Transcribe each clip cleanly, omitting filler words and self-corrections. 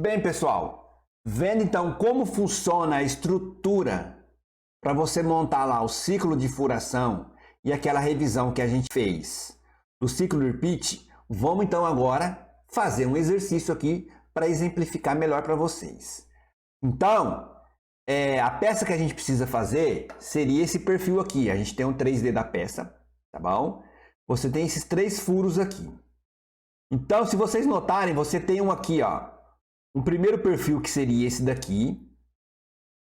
Bem, pessoal, vendo então como funciona a estrutura para você montar lá o ciclo de furação e aquela revisão que a gente fez do ciclo repeat, vamos então agora fazer um exercício aqui para exemplificar melhor para vocês. Então, a peça que a gente precisa fazer seria esse perfil aqui. A gente tem um 3D da peça, tá bom? Você tem esses 3 furos aqui. Então, se vocês notarem, você tem um aqui, ó, um primeiro perfil que seria esse daqui,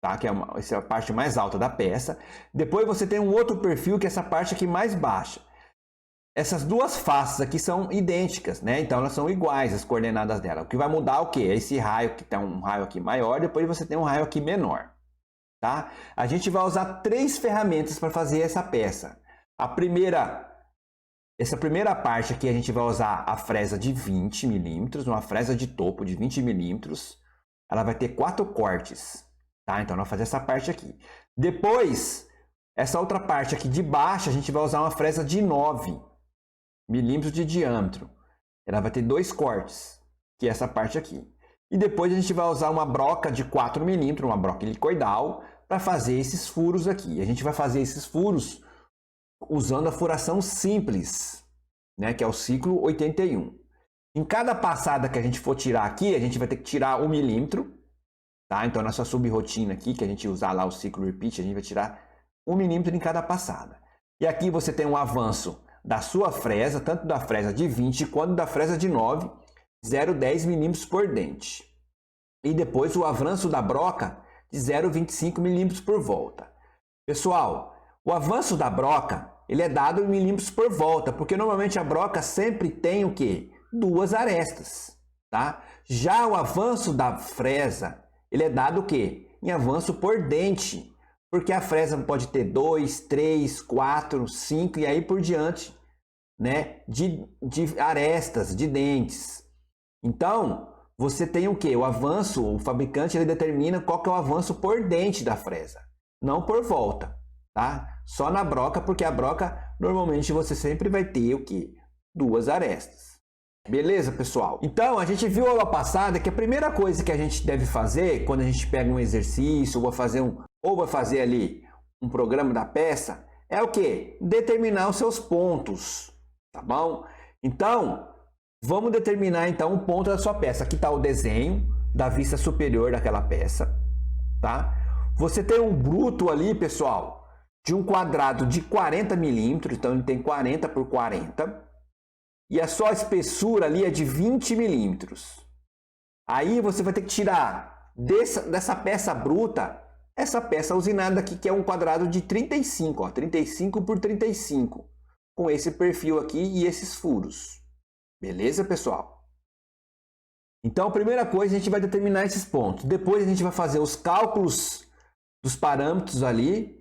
tá? Que essa é a parte mais alta da peça. Depois você tem um outro perfil que é essa parte aqui mais baixa. Essas duas faces aqui são idênticas, né? Então elas são iguais, as coordenadas dela. O que vai mudar é o quê? Esse raio que tem um raio aqui maior, depois você tem um raio aqui menor, tá? A gente vai usar 3 ferramentas para fazer essa peça. Essa primeira parte aqui a gente vai usar a fresa de 20 milímetros, uma fresa de topo de 20 milímetros. Ela vai ter 4 cortes, tá? Então, nós vamos fazer essa parte aqui. Depois, essa outra parte aqui de baixo, a gente vai usar uma fresa de 9 milímetros de diâmetro. Ela vai ter 2 cortes, que é essa parte aqui. E depois a gente vai usar uma broca de 4 milímetros, uma broca helicoidal, para fazer esses furos aqui. A gente vai fazer esses furos usando a furação simples, né, que é o ciclo 81. Em cada passada que a gente for tirar aqui, a gente vai ter que tirar 1 milímetro, tá? Então, na sua subrotina aqui, que a gente usar lá o ciclo repeat, a gente vai tirar 1 milímetro em cada passada. E aqui você tem um avanço da sua fresa, tanto da fresa de 20 quanto da fresa de 9, 0,10 milímetros por dente. E depois o avanço da broca de 0,25 milímetros por volta. Pessoal, o avanço da broca, ele é dado em milímetros por volta, porque normalmente a broca sempre tem o quê? 2 arestas, tá? Já o avanço da fresa, ele é dado o quê? Em avanço por dente, porque a fresa pode ter 2, 3, 4, 5 e aí por diante, né? De arestas, de dentes. Então, você tem o quê? O avanço, o fabricante ele determina qual que é o avanço por dente da fresa, não por volta. Tá? Só na broca, porque a broca normalmente você sempre vai ter o que? 2 arestas. Beleza, pessoal? Então, a gente viu aula passada que a primeira coisa que a gente deve fazer quando a gente pega um exercício ou vai fazer ali um programa da peça é o que? Determinar os seus pontos, tá bom? Então, vamos determinar então o ponto da sua peça. Aqui está o desenho da vista superior daquela peça, tá? Você tem um bruto ali, pessoal, de um quadrado de 40 milímetros, então ele tem 40 por 40, e a sua espessura ali é de 20 milímetros. Aí você vai ter que tirar dessa peça bruta, essa peça usinada aqui, que é um quadrado de 35, ó, 35 por 35, com esse perfil aqui e esses furos. Beleza, pessoal? Então, a primeira coisa, a gente vai determinar esses pontos. Depois a gente vai fazer os cálculos dos parâmetros ali,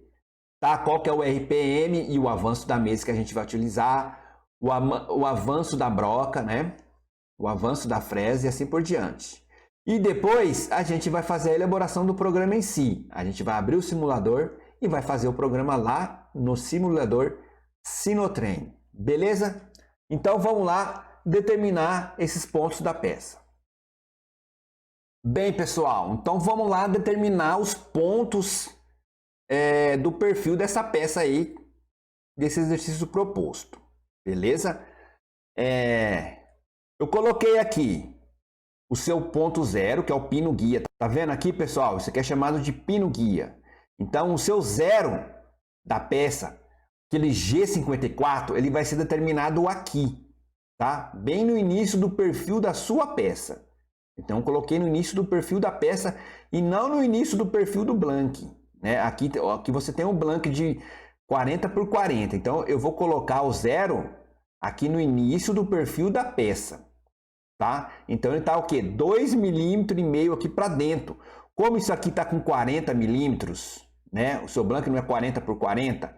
tá? Qual que é o RPM e o avanço da mesa que a gente vai utilizar, o avanço da broca, né? O avanço da fresa e assim por diante. E depois a gente vai fazer a elaboração do programa em si. A gente vai abrir o simulador e vai fazer o programa lá no simulador Sinotrem. Beleza? Então vamos lá determinar esses pontos da peça. Bem, pessoal, então vamos lá determinar os pontos do perfil dessa peça aí, desse exercício proposto, beleza? Eu coloquei aqui o seu ponto 0, que é o pino guia, tá vendo aqui, pessoal? Isso aqui é chamado de pino guia. Então, o seu 0 da peça, aquele G54, ele vai ser determinado aqui, tá? Bem no início do perfil da sua peça. Então, eu coloquei no início do perfil da peça e não no início do perfil do blank. Né? Aqui você tem um blank de 40 por 40. Então, eu vou colocar o 0 aqui no início do perfil da peça. Tá? Então, ele está o quê? 2,5 mm aqui para dentro. Como isso aqui está com 40 milímetros, né? O seu blank não é 40 por 40,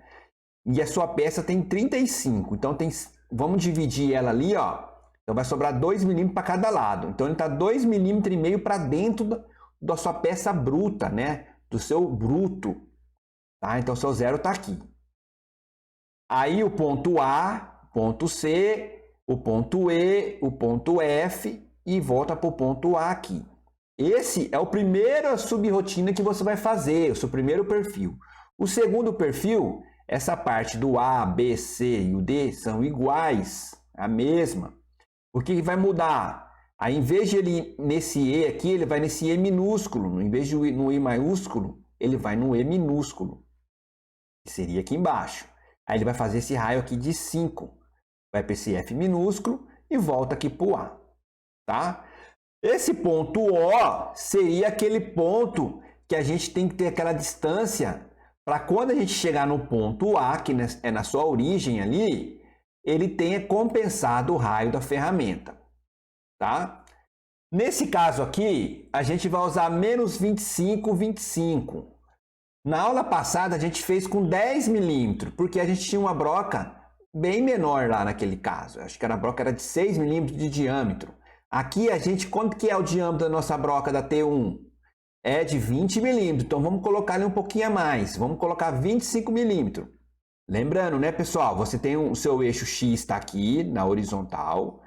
e a sua peça tem 35. Então, vamos dividir ela ali, ó. Então, vai sobrar 2 milímetros para cada lado. Então, ele está 2,5 mm para dentro da sua peça bruta, né? Do seu bruto. Tá? Então, o seu 0 está aqui. Aí, o ponto A, ponto C, o ponto E, o ponto F e volta para o ponto A aqui. Esse é o primeiro subrotina que você vai fazer, o seu primeiro perfil. O segundo perfil, essa parte do A, B, C e o D são iguais, a mesma. O que vai mudar? Aí, em vez de ele ir nesse E aqui, ele vai nesse E minúsculo. Em vez de ir no I maiúsculo, ele vai no E minúsculo, que seria aqui embaixo. Aí ele vai fazer esse raio aqui de 5. Vai para esse F minúsculo e volta aqui para o A. Tá? Esse ponto O seria aquele ponto que a gente tem que ter aquela distância para quando a gente chegar no ponto A, que é na sua origem ali, ele tenha compensado o raio da ferramenta. Tá? Nesse caso aqui, a gente vai usar menos 25, 25. Na aula passada, a gente fez com 10 milímetros, porque a gente tinha uma broca bem menor lá naquele caso. Acho que a broca era de 6 milímetros de diâmetro. Aqui, quanto que é o diâmetro da nossa broca da T1? É de 20 milímetros. Então, vamos colocar ali um pouquinho a mais. Vamos colocar 25 milímetros. Lembrando, né, pessoal? Você tem o seu eixo X está aqui, na horizontal.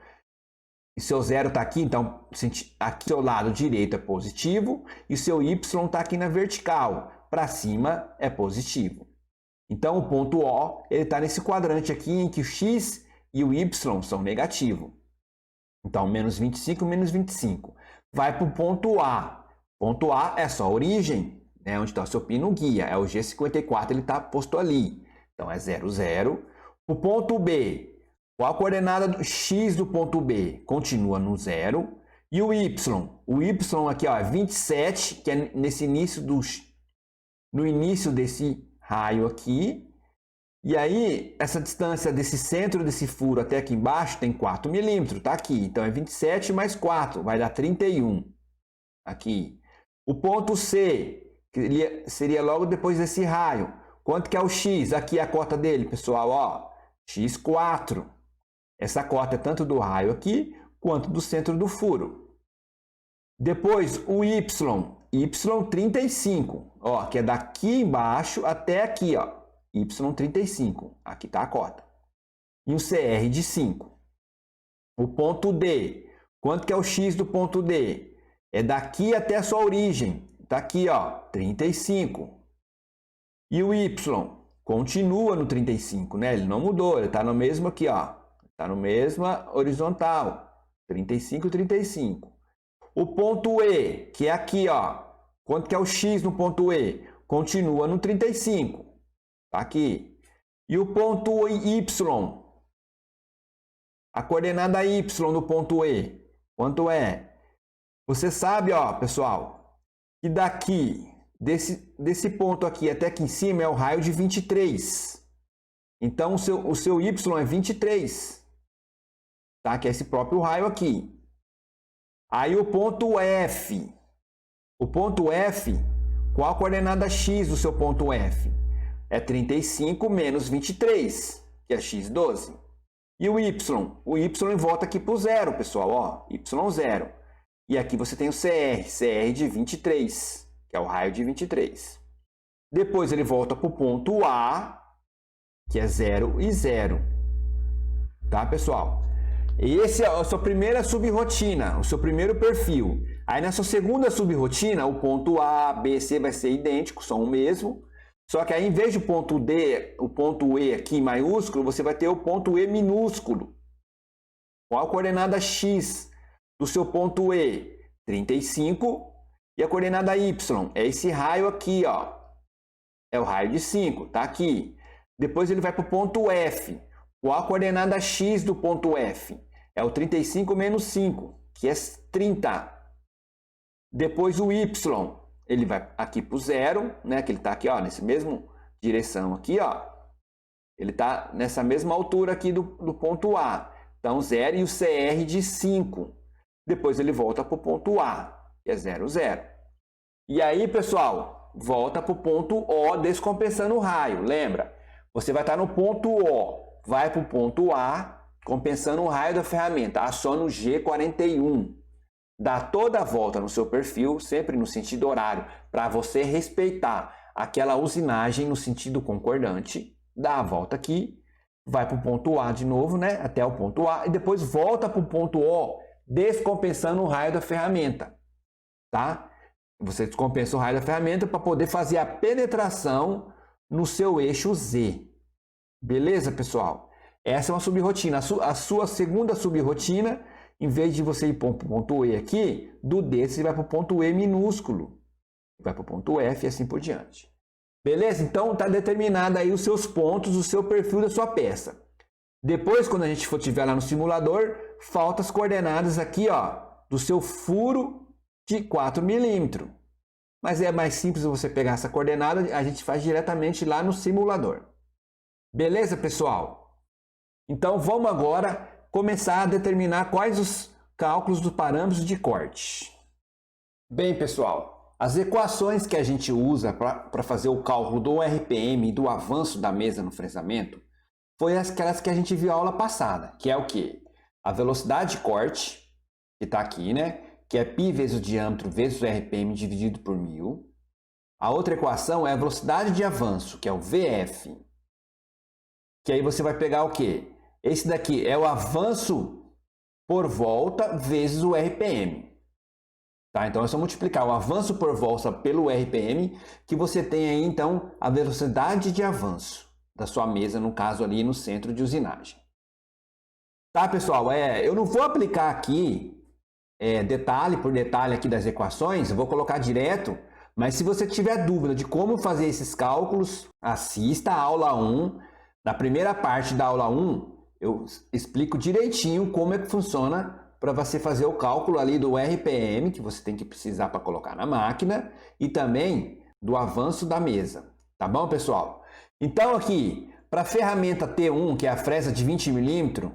E seu zero está aqui, então, aqui seu lado direito é positivo. E o seu Y está aqui na vertical. Para cima é positivo. Então, o ponto O está nesse quadrante aqui em que o X e o Y são negativos. Então, menos 25, menos 25. Vai para o ponto A. Ponto A é só a origem, né? Onde está o seu pino guia. É o G54, ele está posto ali. Então, é 0, 0. O ponto B. Qual a coordenada do X do ponto B? Continua no 0. E o Y? O Y aqui ó, é 27, que é no início desse raio aqui. E aí, essa distância desse centro desse furo até aqui embaixo tem 4 milímetros, tá aqui. Então, é 27 mais 4, vai dar 31. Aqui. O ponto C, que seria logo depois desse raio. Quanto que é o X? Aqui é a cota dele, pessoal, ó. X4. Essa cota é tanto do raio aqui, quanto do centro do furo. Depois, o Y. Y35, ó, que é daqui embaixo até aqui, ó. Y35, aqui está a cota. E um CR de 5. O ponto D, quanto que é o X do ponto D? É daqui até a sua origem. Está aqui, ó, 35. E o Y continua no 35, né? Ele não mudou, ele está no mesmo aqui, ó. Está no mesmo horizontal. 35, 35. O ponto E, que é aqui, ó. Quanto que é o X no ponto E? Continua no 35. Tá aqui. E o ponto Y, a coordenada Y do ponto E, quanto é? Você sabe, ó, pessoal, que daqui, desse ponto aqui até aqui em cima é o raio de 23. Então, o seu Y é 23. Tá? Que é esse próprio raio aqui. Aí o ponto F. O ponto F, qual a coordenada X do seu ponto F? É 35 menos 23, que é x12. E o Y volta aqui para o zero, pessoal, ó, y0. E aqui você tem o CR de 23, que é o raio de 23. Depois ele volta para o ponto A, que é 0 e 0. Tá, pessoal? Esse é a sua primeira subrotina, o seu primeiro perfil. Aí na sua segunda subrotina, o ponto A, B, C vai ser idêntico, são o mesmo. Só que aí, em vez do ponto D, o ponto E aqui em maiúsculo, você vai ter o ponto E minúsculo. Qual a coordenada X do seu ponto E? 35. E a coordenada Y? É esse raio aqui, ó. É o raio de 5, tá aqui. Depois ele vai para o ponto F. Qual a coordenada X do ponto F? É o 35 menos 5, que é 30. Depois o Y. Ele vai aqui para o zero, né? Que ele está aqui, ó, nessa mesma direção aqui, ó. Ele está nessa mesma altura aqui do ponto A. Então, 0 e o CR de 5. Depois ele volta para o ponto A, que é 0, 0. E aí, pessoal, volta para o ponto O, descompensando o raio. Lembra? Você vai estar no ponto O, vai para o ponto A, compensando o raio da ferramenta. Aciona o G41. Dá toda a volta no seu perfil, sempre no sentido horário, para você respeitar aquela usinagem no sentido concordante. Dá a volta aqui, vai para o ponto A de novo, né? Até o ponto A, e depois volta para o ponto O, descompensando o raio da ferramenta. tá? Você descompensa o raio da ferramenta para poder fazer a penetração no seu eixo Z. Beleza, pessoal? Essa é uma subrrotina. A sua segunda subrrotina, em vez de você ir para o ponto E aqui, do D você vai para o ponto E minúsculo. Vai para o ponto F e assim por diante. Beleza? Então, está determinado aí os seus pontos, o seu perfil da sua peça. Depois, quando a gente estiver lá no simulador, faltam as coordenadas aqui, ó, do seu furo de 4 milímetros. Mas é mais simples você pegar essa coordenada, a gente faz diretamente lá no simulador. Beleza, pessoal? Então, vamos agora começar a determinar quais os cálculos dos parâmetros de corte. Bem, pessoal, as equações que a gente usa para fazer o cálculo do RPM e do avanço da mesa no fresamento foi aquelas que a gente viu a aula passada, que é o quê? A velocidade de corte, que está aqui, né? Que é π vezes o diâmetro vezes o RPM dividido por 1000. A outra equação é a velocidade de avanço, que é o VF. Que aí você vai pegar o quê? Esse daqui é o avanço por volta vezes o RPM. Tá? Então é só multiplicar o avanço por volta pelo RPM, que você tem aí então a velocidade de avanço da sua mesa, no caso ali no centro de usinagem. Tá, pessoal? Eu não vou aplicar aqui detalhe por detalhe aqui das equações, eu vou colocar direto, mas se você tiver dúvida de como fazer esses cálculos, assista a aula 1. Na primeira parte da aula 1, eu explico direitinho como é que funciona para você fazer o cálculo ali do RPM, que você tem que precisar para colocar na máquina, e também do avanço da mesa. Tá bom, pessoal? Então aqui, para a ferramenta T1, que é a fresa de 20 milímetros,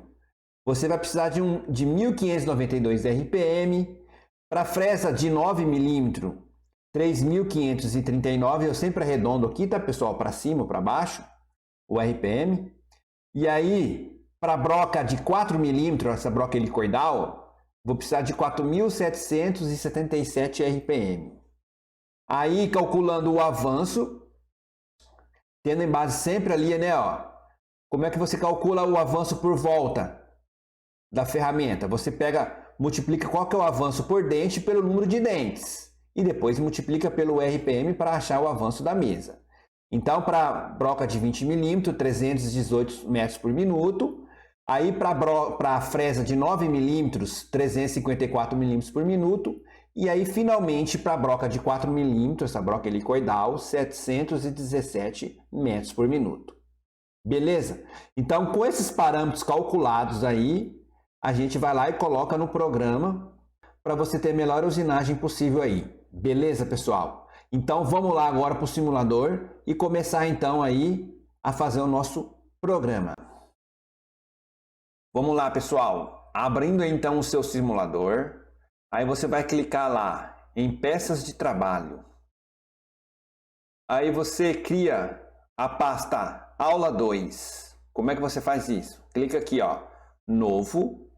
você vai precisar de 1.592 RPM. Para a fresa de 9 milímetros, 3.539. Eu sempre arredondo aqui, tá, pessoal? Para cima ou para baixo, o RPM. E aí, para a broca de 4 milímetros, essa broca helicoidal, vou precisar de 4.777 RPM. Aí, calculando o avanço, tendo em base sempre ali, né, ó, como é que você calcula o avanço por volta da ferramenta? Você multiplica qual que é o avanço por dente pelo número de dentes e depois multiplica pelo RPM para achar o avanço da mesa. Então, para a broca de 20 milímetros, 318 metros por minuto. Aí, para a fresa de 9 milímetros, 354 milímetros por minuto. E aí, finalmente, para a broca de 4 milímetros, essa broca helicoidal, 717 metros por minuto. Beleza? Então, com esses parâmetros calculados aí, a gente vai lá e coloca no programa para você ter a melhor usinagem possível aí. Beleza, pessoal? Então, vamos lá agora para o simulador e começar então aí a fazer o nosso programa. Vamos lá, pessoal. Abrindo então o seu simulador, aí você vai clicar lá em peças de trabalho. Aí você cria a pasta aula 2. Como é que você faz isso? Clica aqui, ó, novo,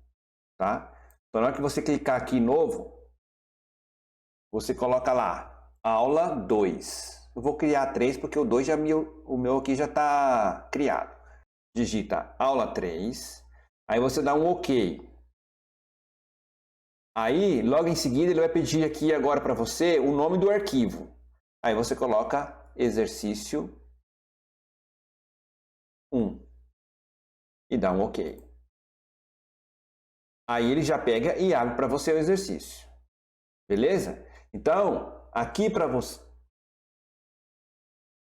tá? Então, na hora que você clicar aqui novo, você coloca lá aula 2. Eu vou criar 3 porque o 2 o meu aqui já está criado. Digita aula 3. Aí você dá um OK. Aí, logo em seguida, ele vai pedir aqui agora para você o nome do arquivo. Aí você coloca exercício 1 e dá um OK. Aí ele já pega e abre para você o exercício. Beleza? Então, aqui para você.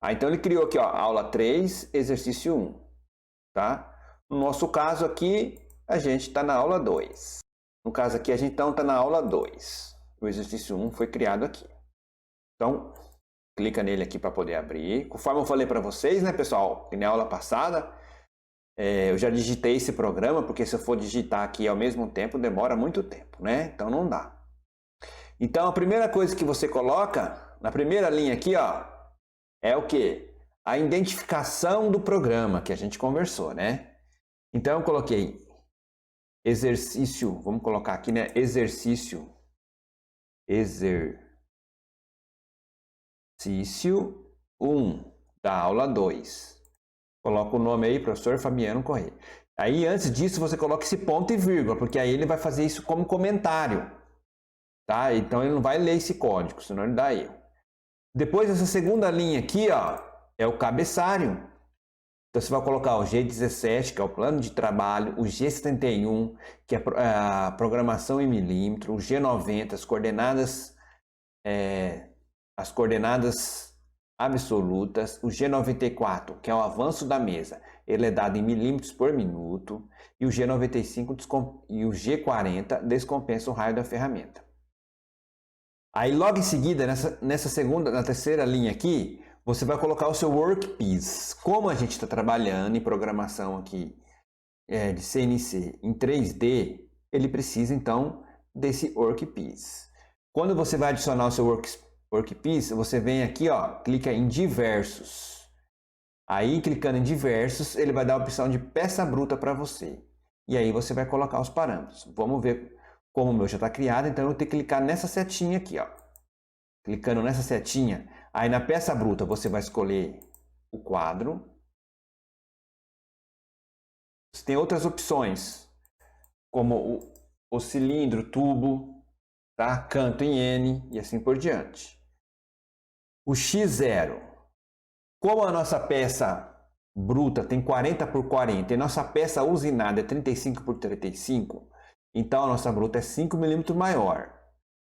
Então ele criou aqui, ó, aula 3, exercício 1, tá? No nosso caso aqui, a gente está na aula 2. No caso aqui, a gente então está na aula 2. O exercício 1 foi criado aqui. Então, clica nele aqui para poder abrir. Conforme eu falei para vocês, né, pessoal, na aula passada, eu já digitei esse programa, porque se eu for digitar aqui ao mesmo tempo, demora muito tempo, né? Então não dá. Então, a primeira coisa que você coloca, na primeira linha aqui, ó, é o quê? A identificação do programa que a gente conversou, né? Então, eu coloquei exercício, vamos colocar aqui, né? Exercício 1 da aula 2. Coloca o nome aí, professor Fabiano Corrêa. Aí, antes disso, você coloca esse ponto e vírgula, porque aí ele vai fazer isso como comentário. tá? Então ele não vai ler esse código, senão ele dá erro. Depois essa segunda linha aqui, ó, é o cabeçalho. Então você vai colocar o G17, que é o plano de trabalho, o G71, que é a programação em milímetro, o G90, as coordenadas absolutas, o G94, que é o avanço da mesa, ele é dado em milímetros por minuto, e o G95 e o G40 descompensa o raio da ferramenta. Aí logo em seguida, na terceira linha aqui, você vai colocar o seu workpiece. Como a gente está trabalhando em programação aqui de CNC em 3D, ele precisa então desse workpiece. Quando você vai adicionar o seu workpiece, você vem aqui, ó, clica em diversos. Aí clicando em diversos, ele vai dar a opção de peça bruta para você. E aí você vai colocar os parâmetros. Vamos ver como o meu já está criado, então eu vou ter que clicar nessa setinha aqui, ó. Clicando nessa setinha, aí na peça bruta você vai escolher o quadro. Você tem outras opções, como o cilindro, tubo, tá? Canto em N e assim por diante. O X0. Como a nossa peça bruta tem 40 por 40 e nossa peça usinada é 35 por 35, então a nossa bruta é 5 milímetros maior.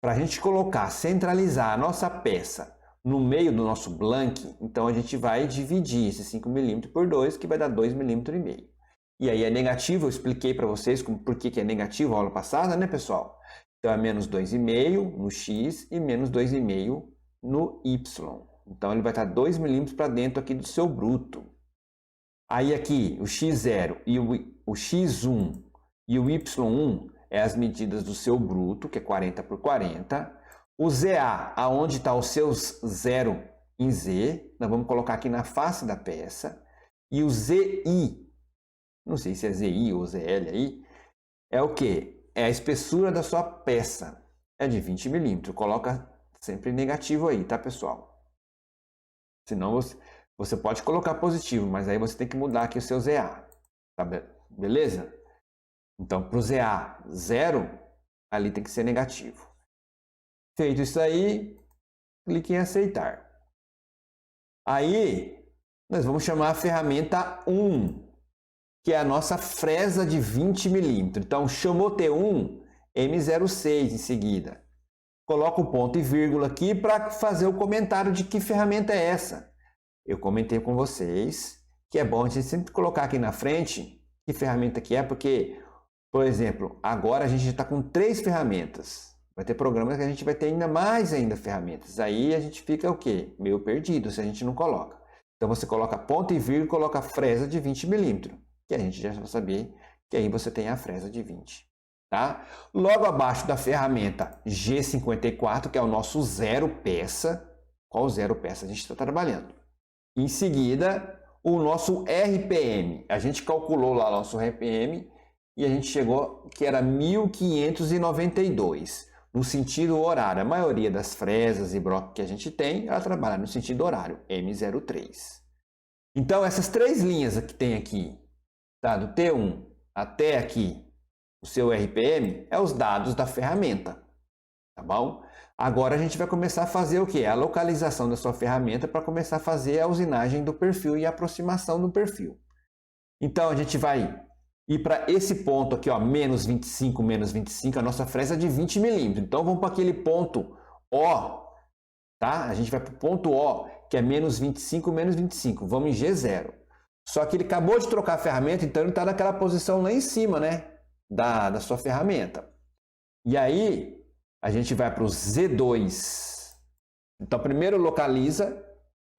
Para a gente colocar, centralizar a nossa peça no meio do nosso blank, então a gente vai dividir esse 5 milímetros por 2, que vai dar 2,5 milímetros. E aí é negativo, eu expliquei para vocês por que é negativo a aula passada, né, pessoal? Então é menos 2,5 no X e menos 2,5 no Y. Então ele vai estar 2 milímetros para dentro aqui do seu bruto. Aí aqui o X0 e o X1 e o Y1 é as medidas do seu bruto, que é 40 por 40. O ZA, aonde está os seus 0 em Z, nós vamos colocar aqui na face da peça. E o ZI, não sei se é ZI ou ZL aí, é o que? É a espessura da sua peça. É de 20 milímetros. Coloca sempre negativo aí, tá, pessoal? Senão você pode colocar positivo, mas aí você tem que mudar aqui o seu ZA. Tá, beleza? Então, para o ZA 0, ali tem que ser negativo. Feito isso aí, clique em aceitar. Aí, nós vamos chamar a ferramenta 1, que é a nossa fresa de 20 milímetros. Então, chamou T1, M06 em seguida. Coloca o ponto e vírgula aqui para fazer o comentário de que ferramenta é essa. Eu comentei com vocês que é bom a gente sempre colocar aqui na frente que ferramenta que é, porque, por exemplo, agora a gente está com 3 ferramentas. Vai ter programas que a gente vai ter ainda mais ferramentas. Aí a gente fica o quê? Meio perdido se a gente não coloca. Então você coloca ponto e vírgula e coloca fresa de 20 milímetros, que a gente já vai saber que aí você tem a fresa de 20. Tá? Logo abaixo da ferramenta G54, que é o nosso 0 peça. Qual 0 peça a gente está trabalhando? Em seguida, o nosso RPM. A gente calculou lá o nosso RPM e a gente chegou que era 1592 no sentido horário. A maioria das fresas e blocos que a gente tem, ela trabalha no sentido horário, M03. Então, essas 3 linhas que tem aqui, tá? Do T1 até aqui, o seu RPM, é os dados da ferramenta, tá bom? Agora a gente vai começar a fazer o que? A localização da sua ferramenta para começar a fazer a usinagem do perfil e a aproximação do perfil. Então a gente vai ir para esse ponto aqui, ó, menos 25, a nossa fresa é de 20 milímetros. Então vamos para aquele ponto O, tá? A gente vai para o ponto O, que é menos 25, vamos em G0. Só que ele acabou de trocar a ferramenta, então ele está naquela posição lá em cima, né? Da sua ferramenta. E aí a gente vai para o Z2. Então primeiro localiza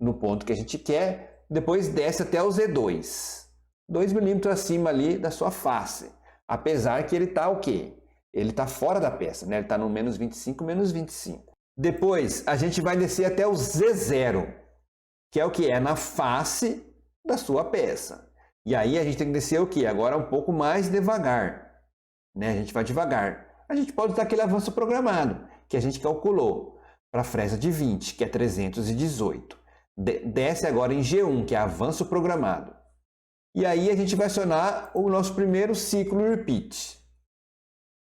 no ponto que a gente quer, depois desce até o Z2. 2 milímetros acima ali da sua face. Apesar que ele está o quê? Ele está fora da peça, né? Ele está no menos 25, Depois a gente vai descer até o Z0, que é o que? É na face da sua peça. E aí a gente tem que descer o quê? Agora um pouco mais devagar. Né? A gente vai devagar. A gente pode usar aquele avanço programado que a gente calculou para a fresa de 20, que é 318. Desce agora em G1, que é avanço programado. E aí a gente vai acionar o nosso primeiro ciclo repeat.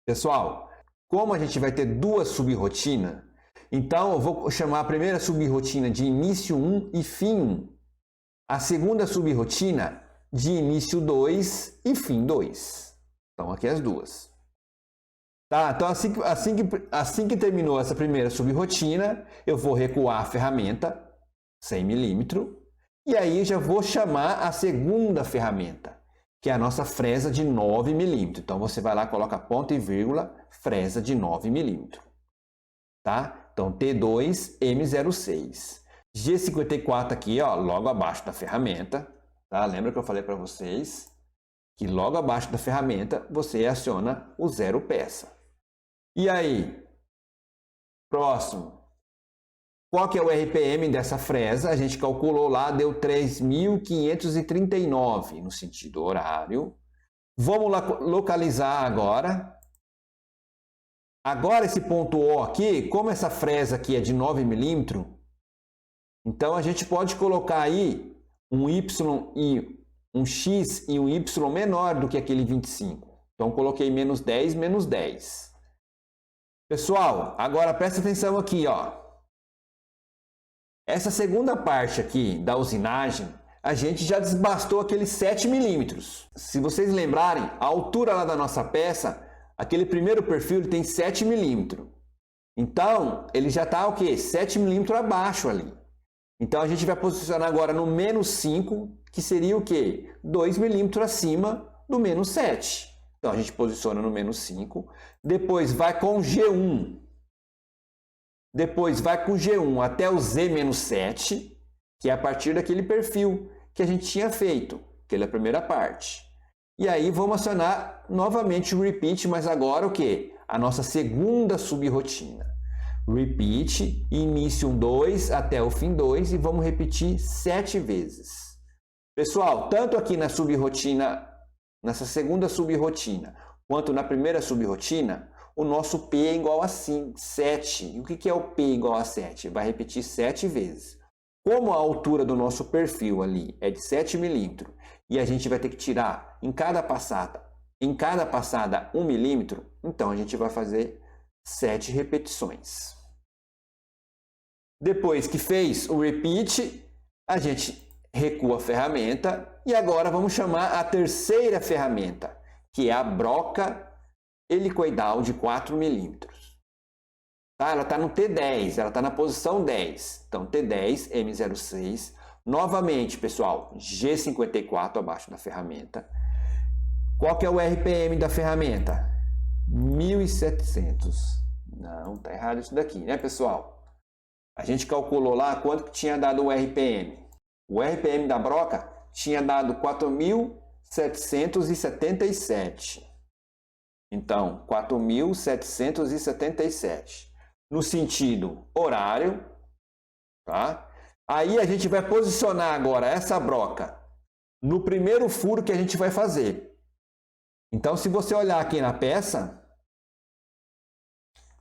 Pessoal, como a gente vai ter duas subrrotinas, então eu vou chamar a primeira subrrotina de início 1 e fim 1. A segunda subrrotina de início 2 e fim 2. Então aqui as duas. Tá, então assim que terminou essa primeira subrrotina, eu vou recuar a ferramenta 100 milímetros e aí já vou chamar a segunda ferramenta, que é a nossa fresa de 9 milímetros. Então você vai lá, coloca ponto e vírgula, fresa de 9 milímetros. Tá? Então T2 M06. G54 aqui, ó, logo abaixo da ferramenta. Tá? Lembra que eu falei para vocês que logo abaixo da ferramenta você aciona o 0 peça. E aí, próximo, qual que é o RPM dessa fresa? A gente calculou lá, deu 3.539 no sentido horário. Vamos lá localizar agora. Agora esse ponto O aqui, como essa fresa aqui é de 9 milímetros, então a gente pode colocar aí um Y e um X e um Y menor do que aquele 25. Então coloquei menos 10, menos 10. Pessoal, agora presta atenção aqui, ó. Essa segunda parte aqui da usinagem, a gente já desbastou aqueles 7 milímetros. Se vocês lembrarem, a altura lá da nossa peça, aquele primeiro perfil ele tem 7 milímetros. Então, ele já está o quê? 7 milímetros abaixo ali. Então, a gente vai posicionar agora no menos 5, que seria o quê? 2 milímetros acima do menos 7. Então, a gente posiciona no menos 5. Depois vai com G1. Depois vai com G1 até o Z-7, que é a partir daquele perfil que a gente tinha feito, aquela primeira parte. E aí vamos acionar novamente o repeat, mas agora o quê? A nossa segunda subrrotina. Repeat, início 2 até o fim 2 e vamos repetir 7 vezes. Pessoal, tanto aqui na subrrotina, nessa segunda subrrotina, quanto na primeira subrrotina, o nosso P é igual a 7. E o que é o P igual a 7? Vai repetir 7 vezes. Como a altura do nosso perfil ali é de 7 milímetros e a gente vai ter que tirar em cada passada 1 milímetro, então a gente vai fazer 7 repetições. Depois que fez o repeat, a gente recua a ferramenta e agora vamos chamar a terceira ferramenta, que é a broca helicoidal de 4 milímetros. Tá? Ela está no T10, ela está na posição 10. Então, T10, M06. Novamente, pessoal, G54 abaixo da ferramenta. Qual que é o RPM da ferramenta? 1.700. Não, tá errado isso daqui, né, pessoal? A gente calculou lá quanto que tinha dado o RPM. O RPM da broca tinha dado 4.777. Então, 4.777. No sentido horário, tá? Aí a gente vai posicionar agora essa broca no primeiro furo que a gente vai fazer. Então, se você olhar aqui na peça,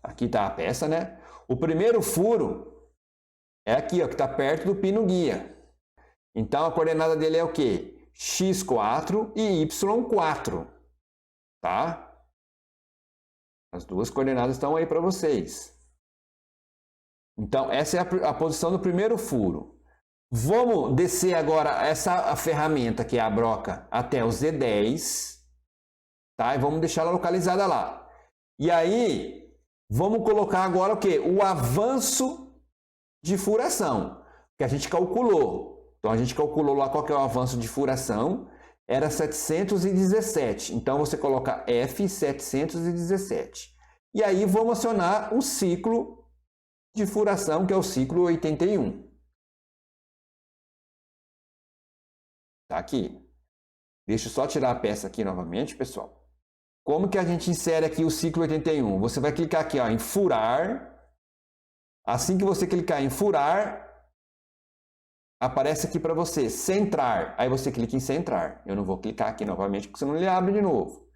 aqui está a peça, né? O primeiro furo é aqui, ó, que está perto do pino guia. Então, a coordenada dele é o quê? X4 e Y4, tá? As duas coordenadas estão aí para vocês. Então, essa é a posição do primeiro furo. Vamos descer agora a ferramenta, que é a broca, até o Z10. Tá? E vamos deixar ela localizada lá. E aí, vamos colocar agora o quê? O avanço de furação, que a gente calculou. Então, a gente calculou lá qual que é o avanço de furação. Era 717. Então, você coloca F717. E aí, vamos acionar o ciclo de furação, que é o ciclo 81. Tá aqui. Deixa eu só tirar a peça aqui novamente, pessoal. Como que a gente insere aqui o ciclo 81? Você vai clicar aqui, ó, em furar. Assim que você clicar em furar, aparece aqui para você, centrar. Aí você clica em centrar. Eu não vou clicar aqui novamente, porque senão ele abre de novo.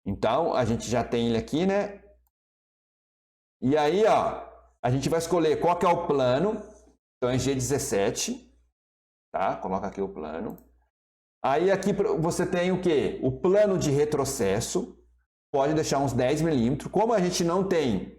Então, a gente já tem ele aqui, né? E aí, ó, a gente vai escolher qual que é o plano. Então, é G17. Tá? Coloca aqui o plano. Aí, aqui você tem o quê? O plano de retrocesso. pode deixar uns 10 milímetros. Como a gente não tem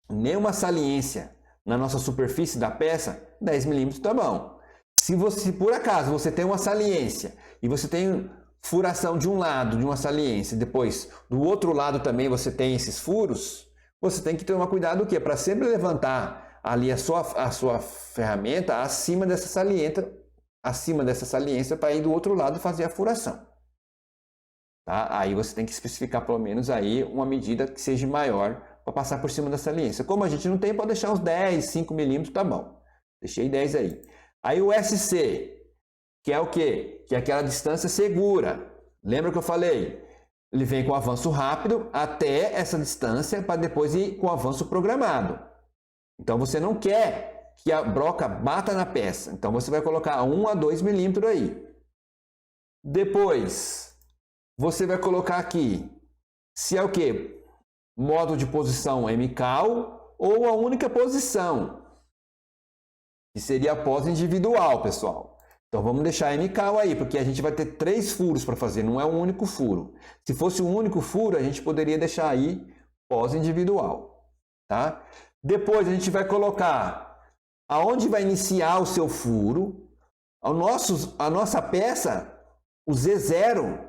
nenhuma saliência na nossa superfície da peça, 10 milímetros tá bom. Se por acaso você tem uma saliência e você tem furação de um lado de uma saliência, depois do outro lado também você tem esses furos, você tem que tomar cuidado o quê? Para sempre levantar ali a sua ferramenta acima dessa saliência para ir do outro lado fazer a furação. Tá? Aí você tem que especificar pelo menos aí uma medida que seja maior para passar por cima da saliência. Como a gente não tem, pode deixar uns 10, 5 milímetros, tá bom. Deixei 10 aí. Aí o SC, que é o quê? Que é aquela distância segura. Lembra que eu falei? Ele vem com avanço rápido até essa distância para depois ir com avanço programado. Então você não quer que a broca bata na peça. Então você vai colocar 1 a 2 milímetros aí. Depois você vai colocar aqui, se é o quê? Modo de posição hemical ou a única posição, que seria a pose individual, pessoal. Então vamos deixar hemical aí, porque a gente vai ter 3 furos para fazer, não é um único furo. Se fosse um único furo, a gente poderia deixar aí pose individual, tá? Depois a gente vai colocar aonde vai iniciar o seu furo, a nossa peça, o Z0,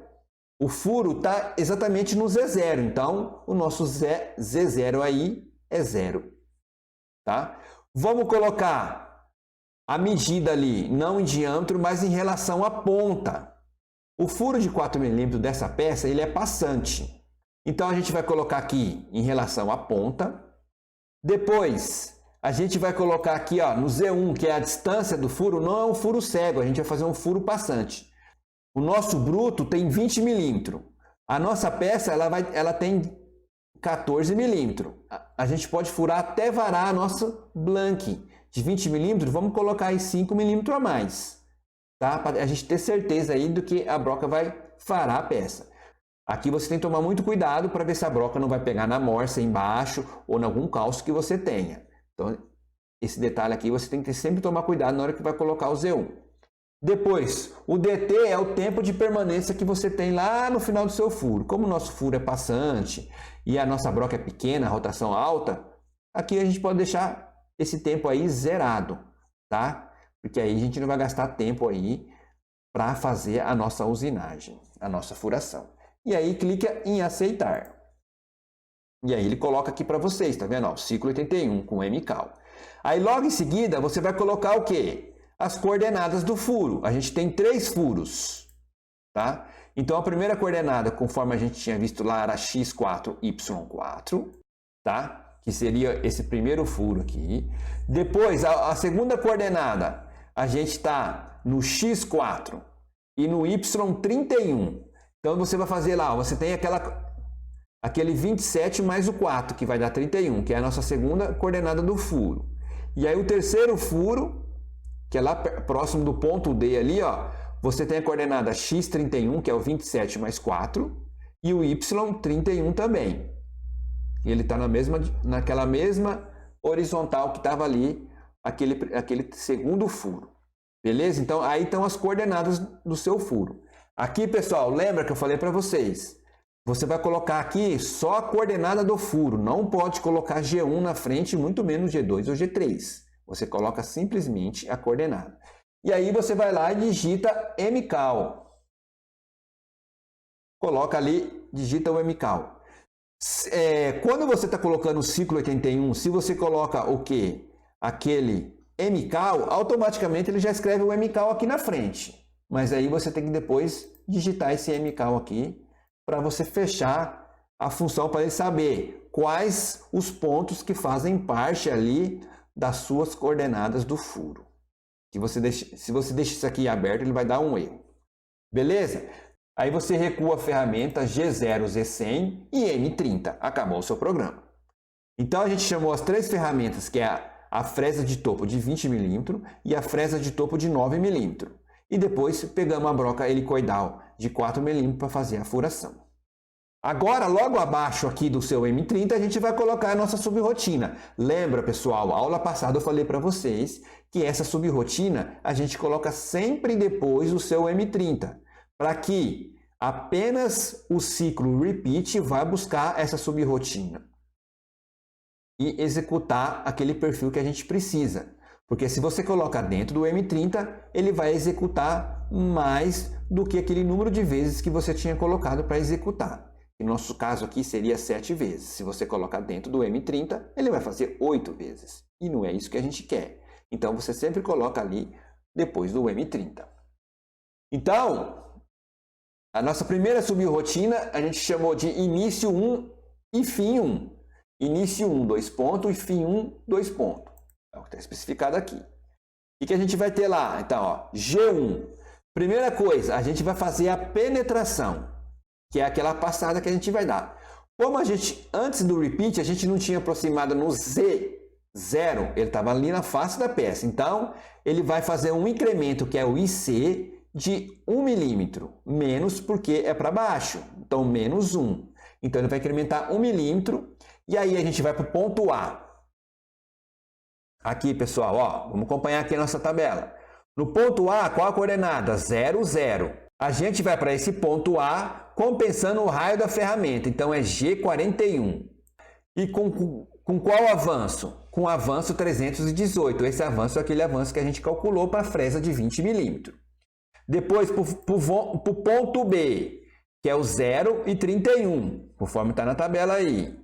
o furo está exatamente no Z0, então o nosso Z0 aí é 0, tá? Vamos colocar a medida ali, não em diâmetro, mas em relação à ponta. O furo de 4 milímetros dessa peça, ele é passante. Então a gente vai colocar aqui em relação à ponta. Depois, a gente vai colocar aqui ó, no Z1, que é a distância do furo, não é um furo cego, a gente vai fazer um furo passante. O nosso bruto tem 20 milímetros. A nossa peça ela tem 14 milímetros. A gente pode furar até varar a nossa blank de 20 milímetros. Vamos colocar aí 5 milímetros a mais, tá? Para a gente ter certeza aí do que a broca vai varar a peça. Aqui você tem que tomar muito cuidado para ver se a broca não vai pegar na morsa embaixo ou em algum calço que você tenha. Então, esse detalhe aqui você tem que sempre tomar cuidado na hora que vai colocar o Z1. Depois, o DT é o tempo de permanência que você tem lá no final do seu furo. Como o nosso furo é passante e a nossa broca é pequena, a rotação alta, aqui a gente pode deixar esse tempo aí zerado, tá? Porque aí a gente não vai gastar tempo aí para fazer a nossa usinagem, a nossa furação. E aí clica em aceitar. E aí ele coloca aqui para vocês, tá vendo? Ó, ciclo 81 com MCAL. Aí logo em seguida você vai colocar o quê? As coordenadas do furo. A gente tem 3 furos, tá? Então a primeira coordenada, conforme a gente tinha visto lá, era x4, y4, tá? Que seria esse primeiro furo aqui. Depois, a segunda coordenada, a gente está no x4 e no y31. Então você vai fazer lá, você tem aquele 27 mais o 4, que vai dar 31, que é a nossa segunda coordenada do furo. E aí o terceiro furo, que é lá próximo do ponto D ali, ó, você tem a coordenada x31, que é o 27 mais 4, e o y31 também. Ele está naquela mesma horizontal que estava ali, aquele segundo furo. Beleza? Então, aí estão as coordenadas do seu furo. Aqui, pessoal, lembra que eu falei para vocês? Você vai colocar aqui só a coordenada do furo. Não pode colocar G1 na frente, muito menos G2 ou G3. Você coloca simplesmente a coordenada. E aí você vai lá e digita MCAL. Coloca ali, digita o MCAL. Quando você está colocando o ciclo 81, se você coloca o quê? Aquele MCAL, automaticamente ele já escreve o MCAL aqui na frente. Mas aí você tem que depois digitar esse MCAL aqui para você fechar a função para ele saber quais os pontos que fazem parte ali das suas coordenadas do furo. Se você deixa isso aqui aberto, ele vai dar um erro. Beleza? Aí você recua a ferramenta G0, Z100 e M30. Acabou o seu programa. Então a gente chamou as 3 ferramentas, que é a fresa de topo de 20 mm e a fresa de topo de 9 mm. E depois pegamos a broca helicoidal de 4 mm para fazer a furação. Agora, logo abaixo aqui do seu M30, a gente vai colocar a nossa subrotina. Lembra, pessoal, a aula passada eu falei para vocês que essa subrotina a gente coloca sempre depois do seu M30, para que Apenas o ciclo repeat vai buscar essa subrrotina e executar aquele perfil que a gente precisa. Porque se você coloca dentro do M30, ele vai executar mais do que aquele número de vezes que você tinha colocado para executar. No nosso caso aqui seria 7 vezes. Se você colocar dentro do M30, ele vai fazer 8 vezes. E não é isso que a gente quer. Então você sempre coloca ali depois do M30. Então, a nossa primeira subrrotina a gente chamou de início 1 e fim 1. Início 1, 2 pontos, e fim 1, 2 pontos. É o que está especificado aqui. O que a gente vai ter lá? Então, ó, G1. Primeira coisa, a gente vai fazer a penetração, que é aquela passada que a gente vai dar. Como a gente, antes do repeat, a gente não tinha aproximado no Z0, ele estava ali na face da peça. Então, ele vai fazer um incremento, que é o IC, de 1 milímetro, menos porque é para baixo. Então, menos 1. Então, ele vai incrementar 1 milímetro. E aí, a gente vai para o ponto A. Aqui, pessoal, ó, vamos acompanhar aqui a nossa tabela. No ponto A, qual a coordenada? 0, 0. A gente vai para esse ponto A compensando o raio da ferramenta. Então, é G41. E com qual avanço? Com o avanço 318. Esse avanço é aquele avanço que a gente calculou para a fresa de 20 milímetros. Depois, para o ponto B, que é o 0 e 31, conforme está na tabela aí.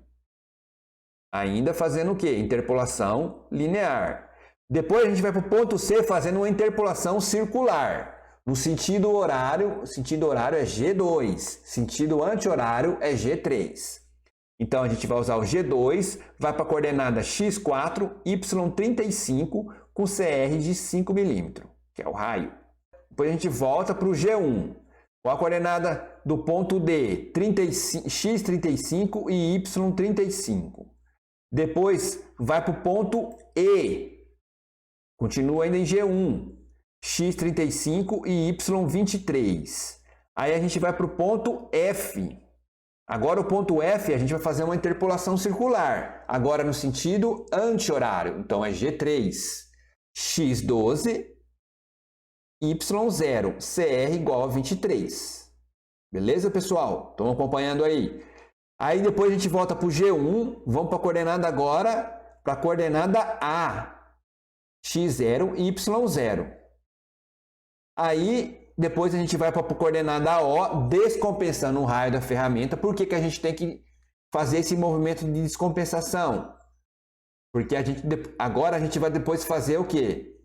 Ainda fazendo o quê? Interpolação linear. Depois a gente vai para o ponto C fazendo uma interpolação circular. No sentido horário é G2. Sentido anti-horário é G3. Então a gente vai usar o G2, vai para a coordenada x4, y35 com CR de 5 milímetros, que é o raio. Depois a gente volta para o G1. Qual a coordenada do ponto D? x35 e y35. Depois vai para o ponto E. Continua ainda em G1. x35 e y23. Aí a gente vai para o ponto F. Agora o ponto F a gente vai fazer uma interpolação circular. Agora no sentido anti-horário. Então é G3. x12, y0. CR igual a 23. Beleza, pessoal? Estão acompanhando aí? Aí depois a gente volta para o G1, vamos para a coordenada agora, para a coordenada A, x0 e y0. Aí depois a gente vai para a coordenada O, descompensando o raio da ferramenta. Por que a gente tem que fazer esse movimento de descompensação? Porque agora a gente vai depois fazer o quê?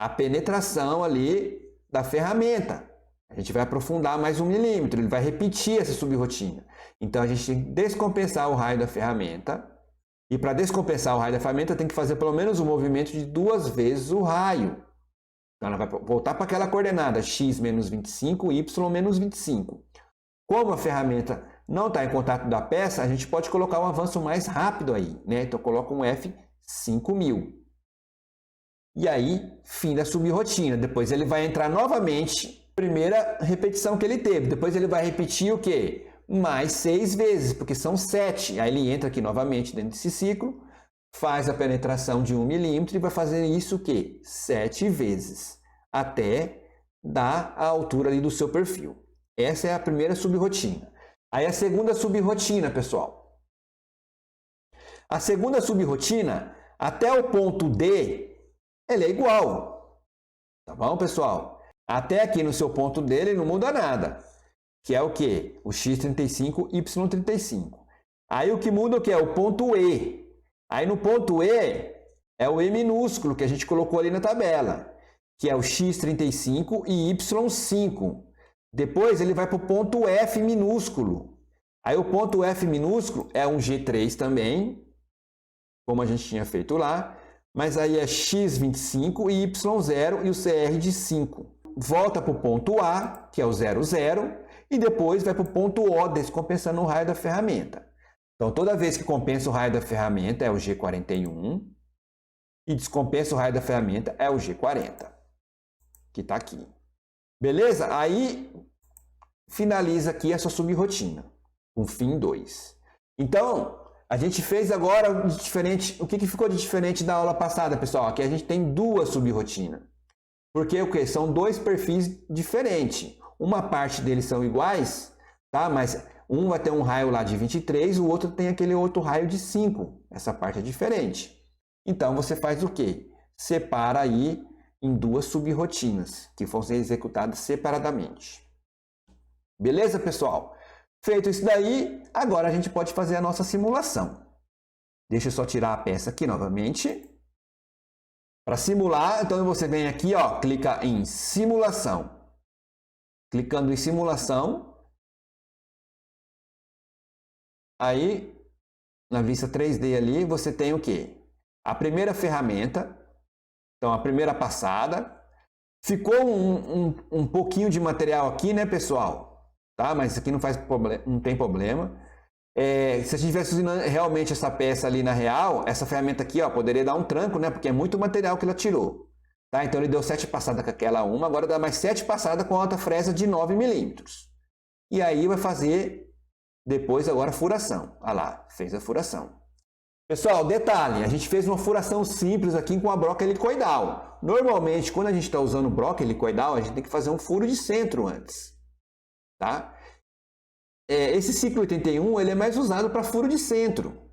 A penetração ali da ferramenta. A gente vai aprofundar mais 1 milímetro, ele vai repetir essa subrrotina. Então, a gente tem que descompensar o raio da ferramenta. E para descompensar o raio da ferramenta, tem que fazer pelo menos um movimento de 2 vezes o raio. Então, ela vai voltar para aquela coordenada x menos 25, y menos 25. Como a ferramenta não está em contato da peça, a gente pode colocar um avanço mais rápido aí, né? Então, coloca um F 5000. E aí, fim da subrrotina. Depois ele vai entrar novamente, primeira repetição que ele teve. Depois ele vai repetir o quê? Mais 6 vezes, porque são 7. Aí ele entra aqui novamente dentro desse ciclo, faz a penetração de 1 milímetro e vai fazer isso o quê? 7 vezes, até dar a altura ali do seu perfil. Essa é a primeira subrrotina. Aí a segunda subrrotina, pessoal. A segunda subrrotina, até o ponto D, ele é igual. Tá bom, pessoal? Até aqui no seu ponto D, ele não muda nada. Que é o quê? O x35, y35. Aí o que muda o que é? O ponto E. Aí no ponto E é o E minúsculo que a gente colocou ali na tabela, que é o x35 e y5. Depois ele vai para o ponto F minúsculo. Aí o ponto F minúsculo é um G3 também, como a gente tinha feito lá, mas aí é x25 e y0 e o CR de 5. Volta para o ponto A, que é o 00, e depois vai para o ponto O, descompensando o raio da ferramenta. Então, toda vez que compensa o raio da ferramenta é o G41 e descompensa o raio da ferramenta é o G40, que está aqui. Beleza? Aí, finaliza aqui essa subrrotina, com fim 2. Então, a gente fez agora de diferente. O que ficou de diferente da aula passada, pessoal? Aqui a gente tem duas subrrotinas. Porque o quê? São dois perfis diferentes. uma parte deles são iguais, tá? Mas um vai ter um raio lá de 23, o outro tem aquele outro raio de 5. Essa parte é diferente. Então, você faz o quê? Separa aí em duas subrotinas, que vão ser executadas separadamente. Beleza, pessoal? Feito isso daí, agora a gente pode fazer a nossa simulação. Deixa eu só tirar a peça aqui novamente. Para simular, então você vem aqui, ó, clica em simulação. Clicando em simulação, aí na vista 3D ali você tem o quê? A primeira ferramenta, então a primeira passada. Ficou um pouquinho de material aqui, né, pessoal? Tá? Mas isso aqui não tem problema. Se a gente estivesse usando realmente essa peça ali na real, essa ferramenta aqui, ó, poderia dar um tranco, né? Porque é muito material que ela tirou. Tá? Então ele deu 7 passadas com aquela uma, agora dá mais 7 passadas com a outra fresa de 9 milímetros. E aí vai fazer depois agora a furação. Olha lá, fez a furação. Pessoal, detalhe, a gente fez uma furação simples aqui com a broca helicoidal. Normalmente, quando a gente está usando broca helicoidal, a gente tem que fazer um furo de centro antes. Tá? Esse ciclo 81 ele é mais usado para furo de centro.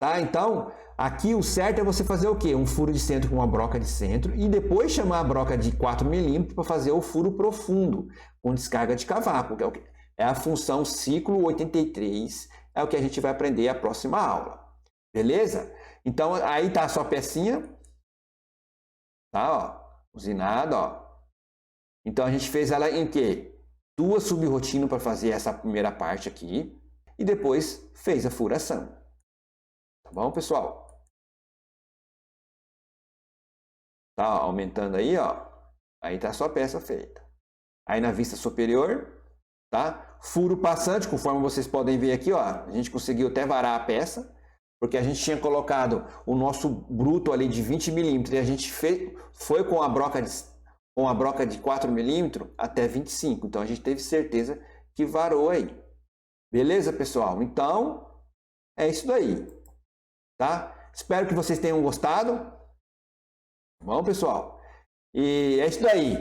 Tá? Então, aqui o certo é você fazer o quê? Um furo de centro com uma broca de centro e depois chamar a broca de 4 milímetros para fazer o furo profundo, com descarga de cavaco, que é a função ciclo 83, é o que a gente vai aprender a próxima aula. Beleza? Então, aí tá a sua pecinha. Tá, ó. Usinada, ó. Então, a gente fez ela em quê? 2 subrotinas para fazer essa primeira parte aqui. E depois fez a furação. Tá bom, pessoal? Tá, ó, aumentando aí, ó. Aí tá a sua peça feita. Aí na vista superior, tá? Furo passante, conforme vocês podem ver aqui, ó. A gente conseguiu até varar a peça. Porque a gente tinha colocado o nosso bruto ali de 20 milímetros e a gente foi com a broca de 4 milímetros até 25. Então, a gente teve certeza que varou aí. Beleza, pessoal? Então, é isso daí. Tá? Espero que vocês tenham gostado. Bom, pessoal? E é isso daí.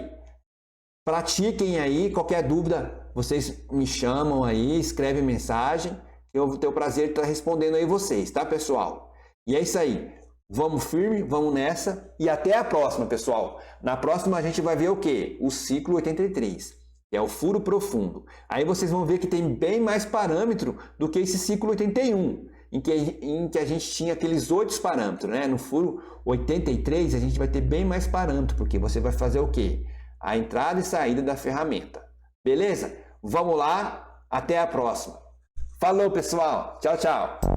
Pratiquem aí. Qualquer dúvida, vocês me chamam aí, escrevem mensagem. Eu vou ter o prazer de estar respondendo aí vocês, tá, pessoal? E é isso aí. Vamos firme, vamos nessa e até a próxima, pessoal. Na próxima a gente vai ver o quê? O ciclo 83, que é o furo profundo. Aí vocês vão ver que tem bem mais parâmetro do que esse ciclo 81, em que a gente tinha aqueles 8 parâmetros, né? No furo 83 a gente vai ter bem mais parâmetro, porque você vai fazer o quê? A entrada e saída da ferramenta. Beleza? Vamos lá, até a próxima. Falou, pessoal. Tchau, tchau.